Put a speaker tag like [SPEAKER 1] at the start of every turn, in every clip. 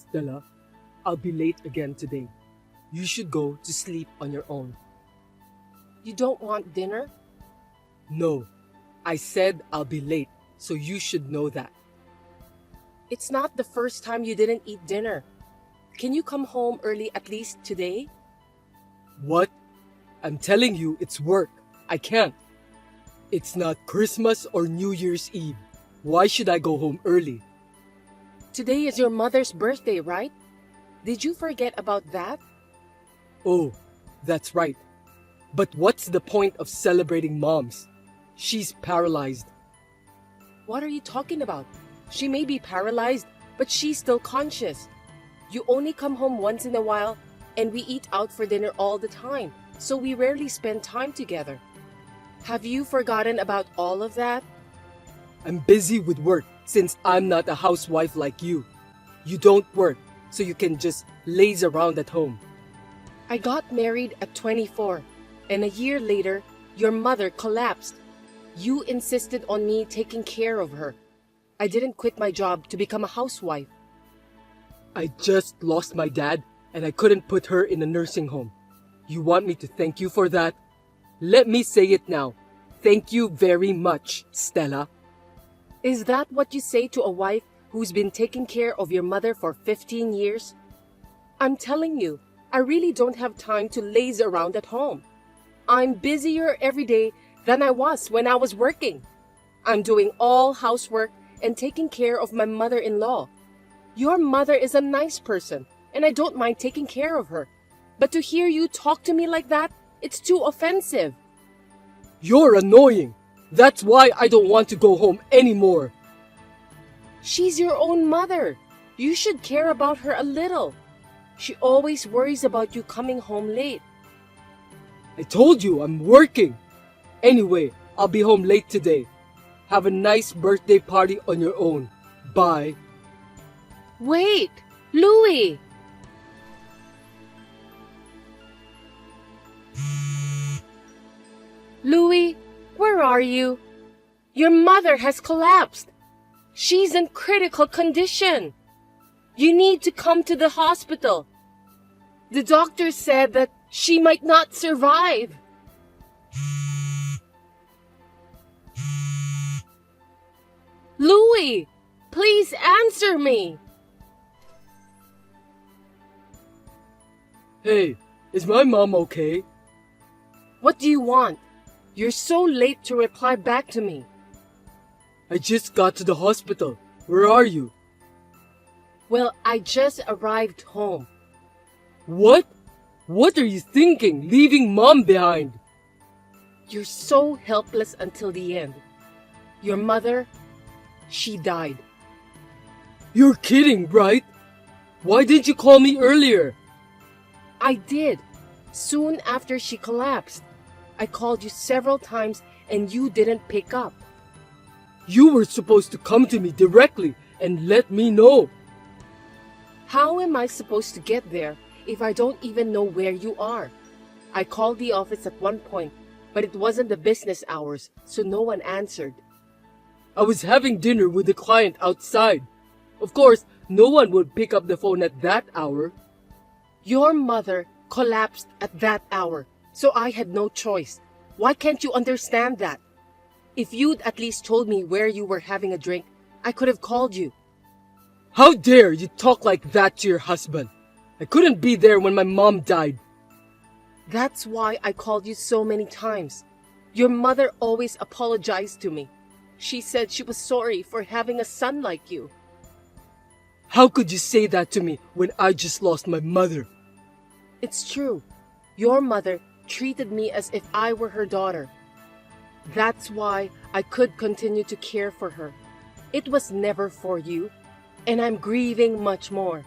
[SPEAKER 1] Stella, I'll be late again today. You should go to sleep on your own.
[SPEAKER 2] You don't want dinner?
[SPEAKER 1] No, I said I'll be late, so you should know that.
[SPEAKER 2] It's not the first time you didn't eat dinner. Can you come home early at least today?
[SPEAKER 1] What? I'm telling you, it's work. I can't. It's not Christmas or New Year's Eve. Why should I go home early?
[SPEAKER 2] Today is your mother's birthday, right? Did you forget about that?
[SPEAKER 1] Oh, that's right. But what's the point of celebrating moms? She's paralyzed.
[SPEAKER 2] What are you talking about? She may be paralyzed, but she's still conscious. You only come home once in a while, and we eat out for dinner all the time, so we rarely spend time together. Have you forgotten about all of that?
[SPEAKER 1] I'm busy with work since I'm not a housewife like you. You don't work, so you can just laze around at home.
[SPEAKER 2] I got married at 24, and a year later, your mother collapsed. You insisted on me taking care of her. I didn't quit my job to become a housewife.
[SPEAKER 1] I just lost my dad and I couldn't put her in a nursing home. You want me to thank you for that? Let me say it now. Thank you very much, Stella.
[SPEAKER 2] Is that what you say to a wife who's been taking care of your mother for 15 years? I'm telling you, I really don't have time to laze around at home. I'm busier every day than I was when I was working. I'm doing all housework and taking care of my mother-in-law. Your mother is a nice person, and I don't mind taking care of her. But to hear you talk to me like that, it's too offensive.
[SPEAKER 1] You're annoying. That's why I don't want to go home anymore.
[SPEAKER 2] She's your own mother. You should care about her a little. She always worries about you coming home late.
[SPEAKER 1] I told you I'm working. Anyway, I'll be home late today. Have a nice birthday party on your own. Bye.
[SPEAKER 2] Wait, Louie! Louie, where are you? Your mother has collapsed. She's in critical condition. You need to come to the hospital. The doctor said that she might not survive. Louie, please answer me.
[SPEAKER 1] Hey, is my mom okay?
[SPEAKER 2] What do you want? You're so late to reply back to me.
[SPEAKER 1] I just got to the hospital. Where are you?
[SPEAKER 2] Well, I just arrived home.
[SPEAKER 1] What? What are you thinking, leaving mom behind?
[SPEAKER 2] You're so helpless until the end. Your mother, she died.
[SPEAKER 1] You're kidding, right? Why didn't you call me earlier?
[SPEAKER 2] I did. Soon after she collapsed. I called you several times and you didn't pick up.
[SPEAKER 1] You were supposed to come to me directly and let me know.
[SPEAKER 2] How am I supposed to get there if I don't even know where you are? I called the office at one point, but it wasn't the business hours, so no one answered.
[SPEAKER 1] I was having dinner with a client outside. Of course, no one would pick up the phone at that hour.
[SPEAKER 2] Your mother collapsed at that hour, so I had no choice. Why can't you understand that? If you'd at least told me where you were having a drink, I could have called you.
[SPEAKER 1] How dare you talk like that to your husband? I couldn't be there when my mom died.
[SPEAKER 2] That's why I called you so many times. Your mother always apologized to me. She said she was sorry for having a son like you.
[SPEAKER 1] How could you say that to me when I just lost my mother?
[SPEAKER 2] It's true. Your mother treated me as if I were her daughter. That's why I could continue to care for her. It was never for you, and I'm grieving much more.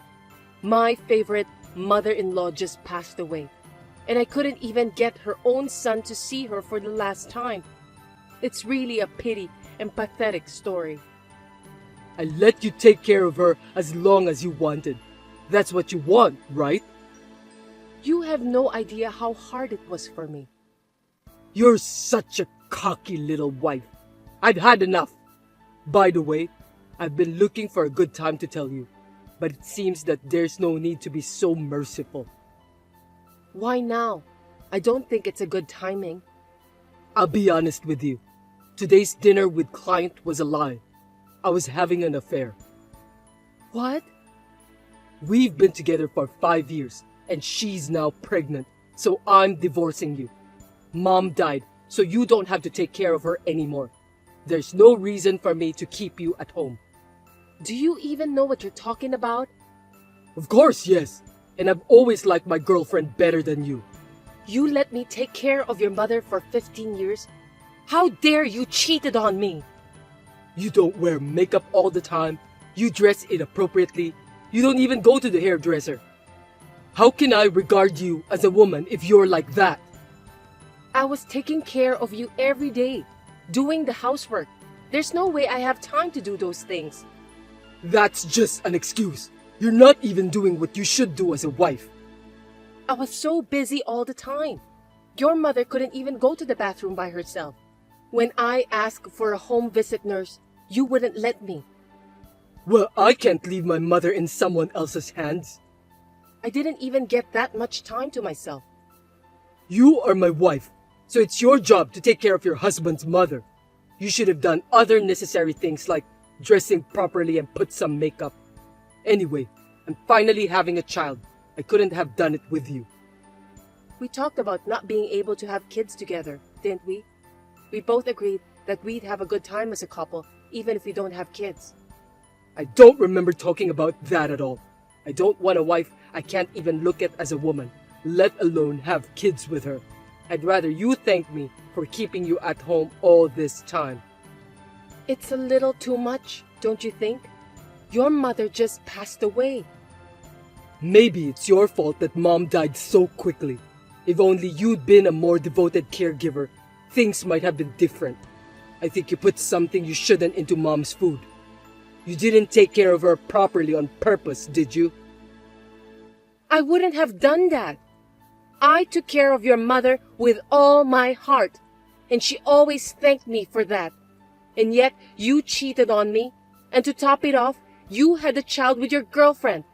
[SPEAKER 2] My favorite mother-in-law just passed away, and I couldn't even get her own son to see her for the last time. It's really a pity and pathetic story.
[SPEAKER 1] I let you take care of her as long as you wanted. That's what you want, right?
[SPEAKER 2] You have no idea how hard it was for me.
[SPEAKER 1] You're such a cocky little wife. I've had enough. By the way, I've been looking for a good time to tell you. but it seems that there's no need to be so merciful.
[SPEAKER 2] Why now? I don't think it's a good timing.
[SPEAKER 1] I'll be honest with you. Today's dinner with client was a lie. I was having an affair.
[SPEAKER 2] What?
[SPEAKER 1] We've been together for 5 years, and she's now pregnant, so I'm divorcing you. Mom died, so you don't have to take care of her anymore. There's no reason for me to keep you at home.
[SPEAKER 2] Do you even know what you're talking about?
[SPEAKER 1] Of course, yes. And I've always liked my girlfriend better than you.
[SPEAKER 2] You let me take care of your mother for 15 years? How dare you cheated on me?
[SPEAKER 1] You don't wear makeup all the time. You dress inappropriately. You don't even go to the hairdresser. How can I regard you as a woman if you're like that?
[SPEAKER 2] I was taking care of you every day, doing the housework. There's no way I have time to do those things.
[SPEAKER 1] That's just an excuse. You're not even doing what you should do as a wife.
[SPEAKER 2] I was so busy all the time. Your mother couldn't even go to the bathroom by herself. When I asked for a home visit nurse, you wouldn't let me.
[SPEAKER 1] Well, I can't leave my mother in someone else's hands.
[SPEAKER 2] I didn't even get that much time to myself.
[SPEAKER 1] You are my wife, so it's your job to take care of your husband's mother. You should have done other necessary things like dressing properly and put some makeup. Anyway, I'm finally having a child. I couldn't have done it with you.
[SPEAKER 2] We talked about not being able to have kids together, didn't we? We both agreed that we'd have a good time as a couple, even if we don't have kids.
[SPEAKER 1] I don't remember talking about that at all. I don't want a wife I can't even look at as a woman, let alone have kids with her. I'd rather you thank me for keeping you at home all this time.
[SPEAKER 2] It's a little too much, don't you think? Your mother just passed away.
[SPEAKER 1] Maybe it's your fault that Mom died so quickly. If only you'd been a more devoted caregiver, things might have been different. I think you put something you shouldn't into Mom's food. You didn't take care of her properly on purpose, did you?
[SPEAKER 2] I wouldn't have done that. I took care of your mother with all my heart, and she always thanked me for that. And yet you cheated on me, and to top it off, you had a child with your girlfriend.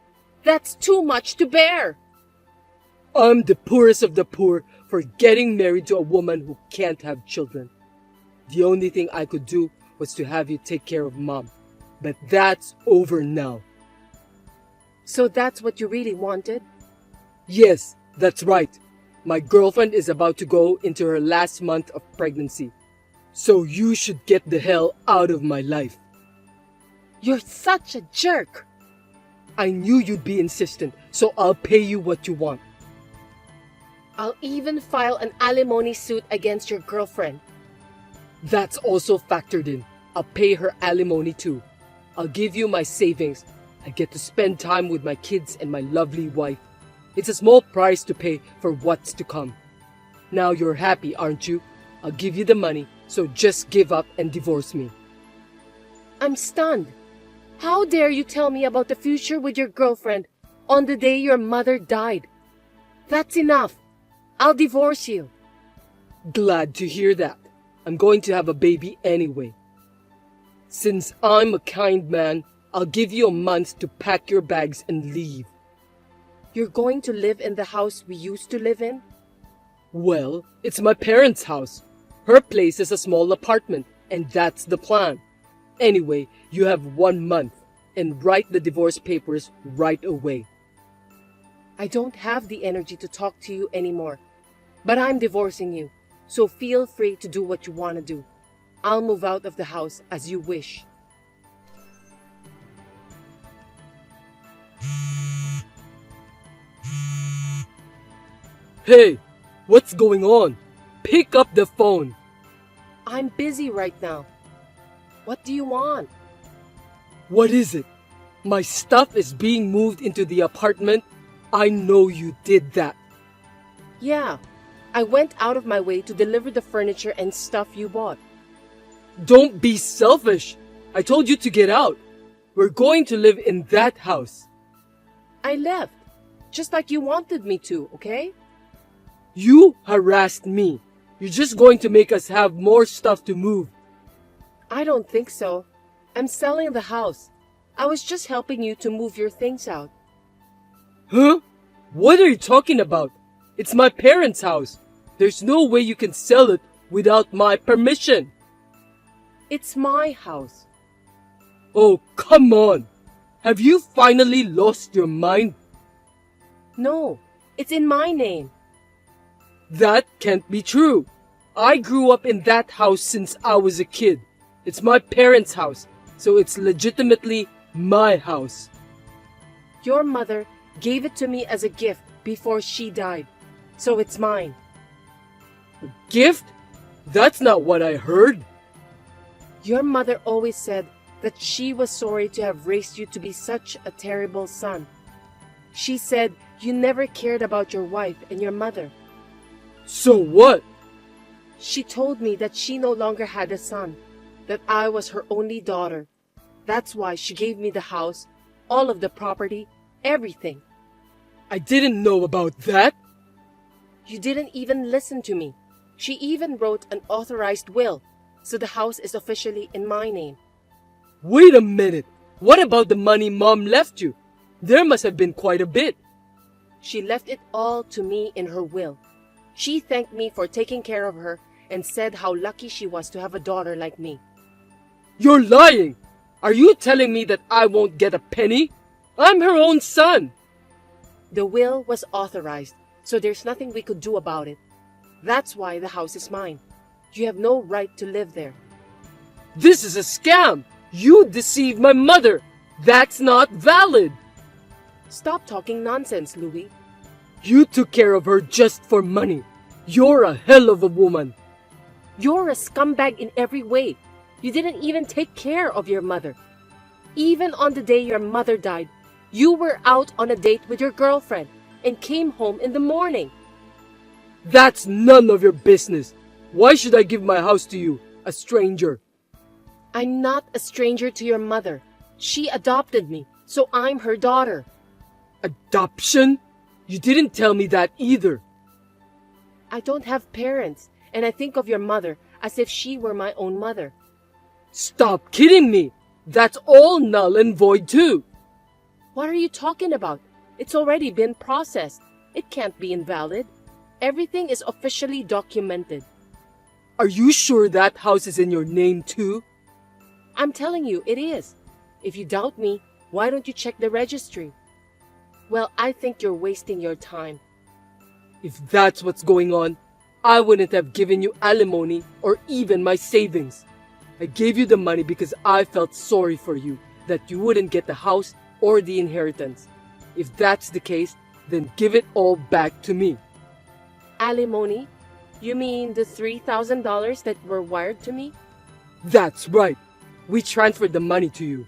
[SPEAKER 2] That's too much to bear.
[SPEAKER 1] I'm the poorest of the poor for getting married to a woman who can't have children. The only thing I could do was to have you take care of Mom. But that's over now.
[SPEAKER 2] So that's what you really wanted?
[SPEAKER 1] Yes, that's right. My girlfriend is about to go into her last month of pregnancy. So you should get the hell out of my life.
[SPEAKER 2] You're such a jerk.
[SPEAKER 1] I knew you'd be insistent, so I'll pay you what you want.
[SPEAKER 2] I'll even file an alimony suit against your girlfriend.
[SPEAKER 1] That's also factored in. I'll pay her alimony too. I'll give you my savings. I get to spend time with my kids and my lovely wife. It's a small price to pay for what's to come. Now you're happy, aren't you? I'll give you the money, so just give up and divorce me.
[SPEAKER 2] I'm stunned. How dare you tell me about the future with your girlfriend on the day your mother died? That's enough. I'll divorce you.
[SPEAKER 1] Glad to hear that. I'm going to have a baby anyway. Since I'm a kind man, I'll give you a month to pack your bags and leave.
[SPEAKER 2] You're going to live in the house we used to live in?
[SPEAKER 1] Well, it's my parents' house. Her place is a small apartment, and that's the plan. Anyway, you have 1 month, and write the divorce papers right away.
[SPEAKER 2] I don't have the energy to talk to you anymore, but I'm divorcing you, so feel free to do what you want to do. I'll move out of the house as you wish.
[SPEAKER 1] Hey, what's going on? Pick up the phone.
[SPEAKER 2] I'm busy right now. What do you want?
[SPEAKER 1] What is it? My stuff is being moved into the apartment. I know you did that.
[SPEAKER 2] Yeah, I went out of my way to deliver the furniture and stuff you bought.
[SPEAKER 1] Don't be selfish. I told you to get out. We're going to live in that house.
[SPEAKER 2] I left, just like you wanted me to, okay?
[SPEAKER 1] You harassed me. You're just going to make us have more stuff to move.
[SPEAKER 2] I don't think so. I'm selling the house. I was just helping you to move your things out.
[SPEAKER 1] Huh? What are you talking about? It's my parents' house. There's no way you can sell it without my permission.
[SPEAKER 2] It's my house.
[SPEAKER 1] Oh, come on. Have you finally lost your mind?
[SPEAKER 2] No, it's in my name.
[SPEAKER 1] That can't be true. I grew up in that house since I was a kid. It's my parents' house, so it's legitimately my house.
[SPEAKER 2] Your mother gave it to me as a gift before she died, so it's mine.
[SPEAKER 1] A gift? That's not what I heard.
[SPEAKER 2] Your mother always said that she was sorry to have raised you to be such a terrible son. She said you never cared about your wife and your mother.
[SPEAKER 1] So what?
[SPEAKER 2] She told me that she no longer had a son, that I was her only daughter. That's why she gave me the house, all of the property, everything.
[SPEAKER 1] I didn't know about that.
[SPEAKER 2] You didn't even listen to me. She even wrote an authorized will, so the house is officially in my name.
[SPEAKER 1] Wait a minute. What about the money Mom left you? There must have been quite a bit.
[SPEAKER 2] She left it all to me in her will. She thanked me for taking care of her and said how lucky she was to have a daughter like me.
[SPEAKER 1] You're lying! Are you telling me that I won't get a penny? I'm her own son!
[SPEAKER 2] The will was authorized, so there's nothing we could do about it. That's why the house is mine. You have no right to live there.
[SPEAKER 1] This is a scam! You deceived my mother! That's not valid!
[SPEAKER 2] Stop talking nonsense, Louis.
[SPEAKER 1] You took care of her just for money. You're a hell of a woman.
[SPEAKER 2] You're a scumbag in every way. You didn't even take care of your mother. Even on the day your mother died, you were out on a date with your girlfriend and came home in the morning.
[SPEAKER 1] That's none of your business. Why should I give my house to you, a stranger?
[SPEAKER 2] I'm not a stranger to your mother. She adopted me, so I'm her daughter.
[SPEAKER 1] Adoption? You didn't tell me that either.
[SPEAKER 2] I don't have parents, and I think of your mother as if she were my own mother.
[SPEAKER 1] Stop kidding me! That's all null and void too!
[SPEAKER 2] What are you talking about? It's already been processed. It can't be invalid. Everything is officially documented.
[SPEAKER 1] Are you sure that house is in your name too?
[SPEAKER 2] I'm telling you, it is. If you doubt me, why don't you check the registry? Well, I think you're wasting your time.
[SPEAKER 1] If that's what's going on, I wouldn't have given you alimony or even my savings. I gave you the money because I felt sorry for you, that you wouldn't get the house or the inheritance. If that's the case, then give it all back to me.
[SPEAKER 2] Alimony? You mean the $3,000 that were wired to me?
[SPEAKER 1] That's right. We transferred the money to you.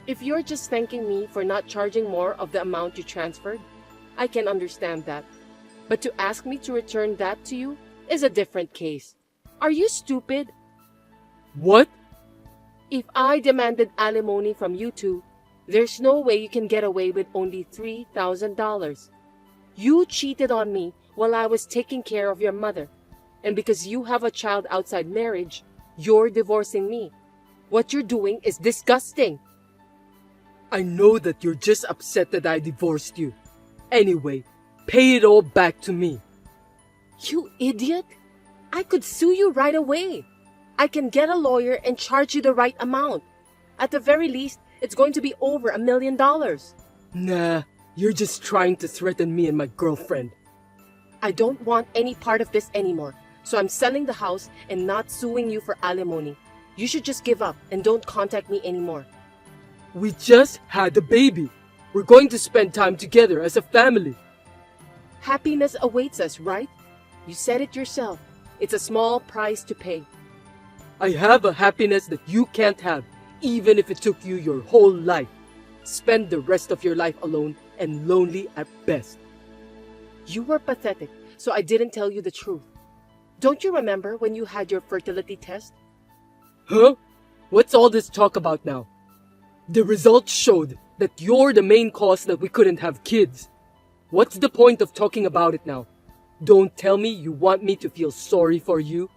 [SPEAKER 2] If you're just thanking me for not charging more of the amount you transferred, I can understand that. But to ask me to return that to you is a different case. Are you stupid?
[SPEAKER 1] What?
[SPEAKER 2] If I demanded alimony from you two, there's no way you can get away with only $3,000. You cheated on me while I was taking care of your mother. And because you have a child outside marriage, you're divorcing me. What you're doing is disgusting.
[SPEAKER 1] I know that you're just upset that I divorced you. Anyway, pay it all back to me.
[SPEAKER 2] You idiot! I could sue you right away. I can get a lawyer and charge you the right amount. At the very least, it's going to be over $1 million.
[SPEAKER 1] Nah, you're just trying to threaten me and my girlfriend.
[SPEAKER 2] I don't want any part of this anymore, so I'm selling the house and not suing you for alimony. You should just give up and don't contact me anymore.
[SPEAKER 1] We just had a baby. We're going to spend time together as a family.
[SPEAKER 2] Happiness awaits us, right? You said it yourself. It's a small price to pay.
[SPEAKER 1] I have a happiness that you can't have, even if it took you your whole life. Spend the rest of your life alone and lonely at best.
[SPEAKER 2] You were pathetic, so I didn't tell you the truth. Don't you remember when you had your fertility test?
[SPEAKER 1] Huh? What's all this talk about now? The results showed that you're the main cause that we couldn't have kids. What's the point of talking about it now? Don't tell me you want me to feel sorry for you.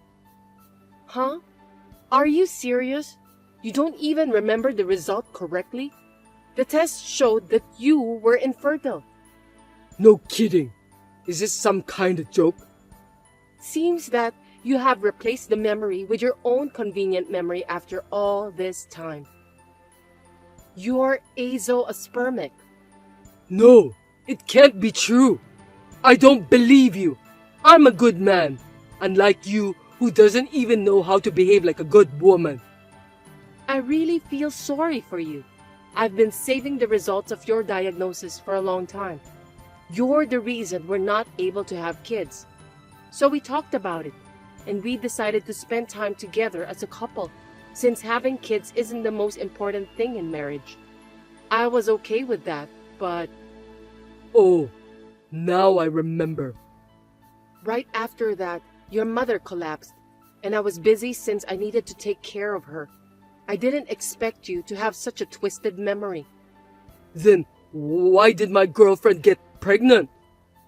[SPEAKER 2] Huh? Are you serious? You don't even remember the result correctly? The test showed that you were infertile.
[SPEAKER 1] No kidding. Is this some kind of joke?
[SPEAKER 2] Seems that you have replaced the memory with your own convenient memory after all this time. You're azoospermic.
[SPEAKER 1] No, it can't be true. I don't believe you. I'm a good man, unlike you who doesn't even know how to behave like a good woman.
[SPEAKER 2] I really feel sorry for you. I've been saving the results of your diagnosis for a long time. You're the reason we're not able to have kids. So we talked about it, and we decided to spend time together as a couple, since having kids isn't the most important thing in marriage. I was okay with that, but
[SPEAKER 1] Oh, now I remember.
[SPEAKER 2] right after that, your mother collapsed, and I was busy since I needed to take care of her. I didn't expect you to have such a twisted memory.
[SPEAKER 1] Then why did my girlfriend get pregnant?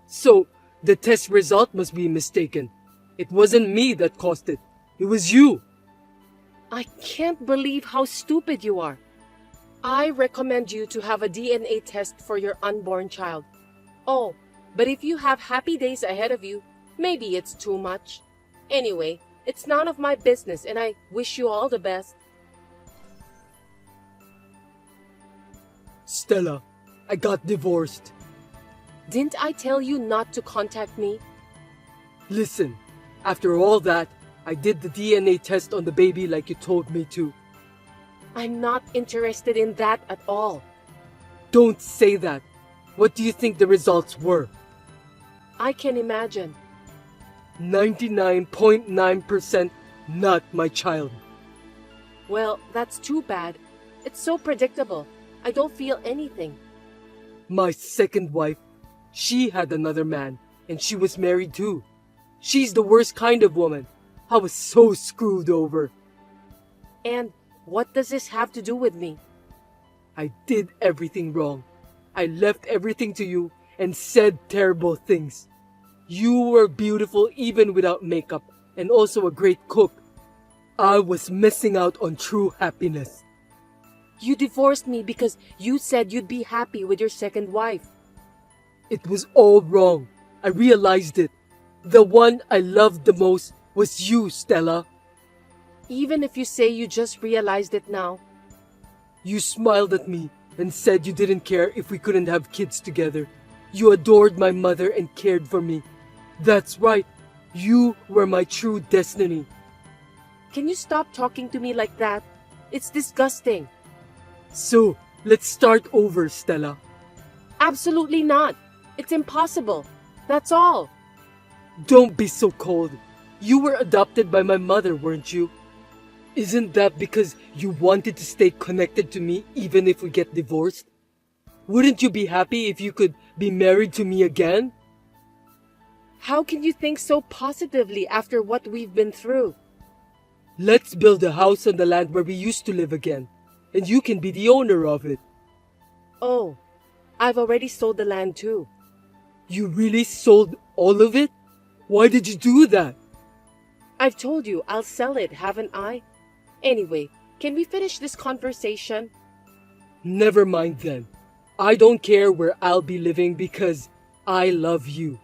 [SPEAKER 1] So, the test result must be mistaken. It wasn't me that caused it. It was you.
[SPEAKER 2] I can't believe how stupid you are. I recommend you to have a DNA test for your unborn child. Oh, but if you have happy days ahead of you, maybe it's too much. Anyway, it's none of my business, and I wish you all the best.
[SPEAKER 1] Stella, I got divorced.
[SPEAKER 2] Didn't I tell you not to contact me?
[SPEAKER 1] Listen, after all that, I did the DNA test on the baby like you told me to.
[SPEAKER 2] I'm not interested in that at all.
[SPEAKER 1] Don't say that. What do you think the results were?
[SPEAKER 2] I can imagine.
[SPEAKER 1] 99.9% not my child.
[SPEAKER 2] Well, that's too bad. It's so predictable. I don't feel anything.
[SPEAKER 1] My second wife, she had another man, and she was married too. She's the worst kind of woman. I was so screwed over.
[SPEAKER 2] And what does this have to do with me?
[SPEAKER 1] I did everything wrong. I left everything to you and said terrible things. You were beautiful even without makeup, and also a great cook. I was missing out on true happiness.
[SPEAKER 2] You divorced me because you said you'd be happy with your second wife.
[SPEAKER 1] It was all wrong. I realized it. The one I loved the most was you, Stella.
[SPEAKER 2] Even if you say you just realized it now.
[SPEAKER 1] You smiled at me and said you didn't care if we couldn't have kids together. You adored my mother and cared for me. That's right. You were my true destiny.
[SPEAKER 2] Can you stop talking to me like that? It's disgusting.
[SPEAKER 1] So, let's start over, Stella.
[SPEAKER 2] Absolutely not. It's impossible. That's all.
[SPEAKER 1] Don't be so cold. You were adopted by my mother, weren't you? Isn't that because you wanted to stay connected to me even if we get divorced? Wouldn't you be happy if you could be married to me again?
[SPEAKER 2] How can you think so positively after what we've been through?
[SPEAKER 1] Let's build a house on the land where we used to live again, and you can be the owner of it.
[SPEAKER 2] Oh, I've already sold the land too.
[SPEAKER 1] You really sold all of it? Why did you do that?
[SPEAKER 2] I've told you I'll sell it, haven't I? Anyway, can we finish this conversation?
[SPEAKER 1] Never mind then. I don't care where I'll be living because I love you.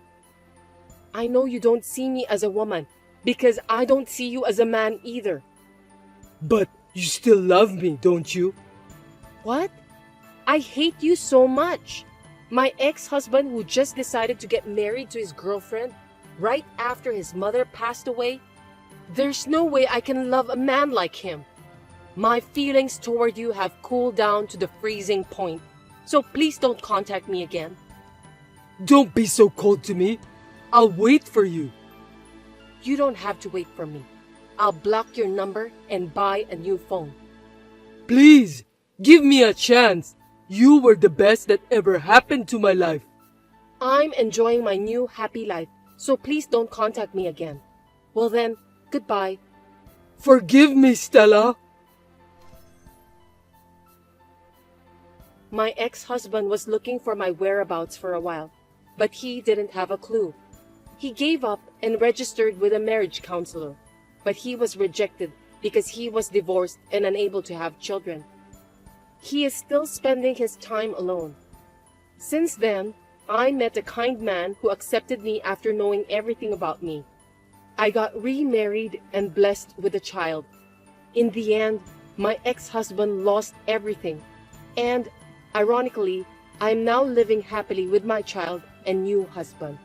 [SPEAKER 2] I know you don't see me as a woman, because I don't see you as a man either.
[SPEAKER 1] But you still love me, don't you?
[SPEAKER 2] What? I hate you so much. My ex-husband who just decided to get married to his girlfriend right after his mother passed away. There's no way I can love a man like him. My feelings toward you have cooled down to the freezing point, so please don't contact me again.
[SPEAKER 1] Don't be so cold to me. I'll wait for you.
[SPEAKER 2] You don't have to wait for me. I'll block your number and buy a new phone.
[SPEAKER 1] Please, give me a chance. You were the best that ever happened to my life.
[SPEAKER 2] I'm enjoying my new happy life, so please don't contact me again. Well then, goodbye.
[SPEAKER 1] Forgive me, Stella.
[SPEAKER 2] My ex-husband was looking for my whereabouts for a while, but he didn't have a clue. He gave up and registered with a marriage counselor, but he was rejected because he was divorced and unable to have children. He is still spending his time alone. Since then, I met a kind man who accepted me after knowing everything about me. I got remarried and blessed with a child. In the end, my ex-husband lost everything. And, ironically, I am now living happily with my child and new husband.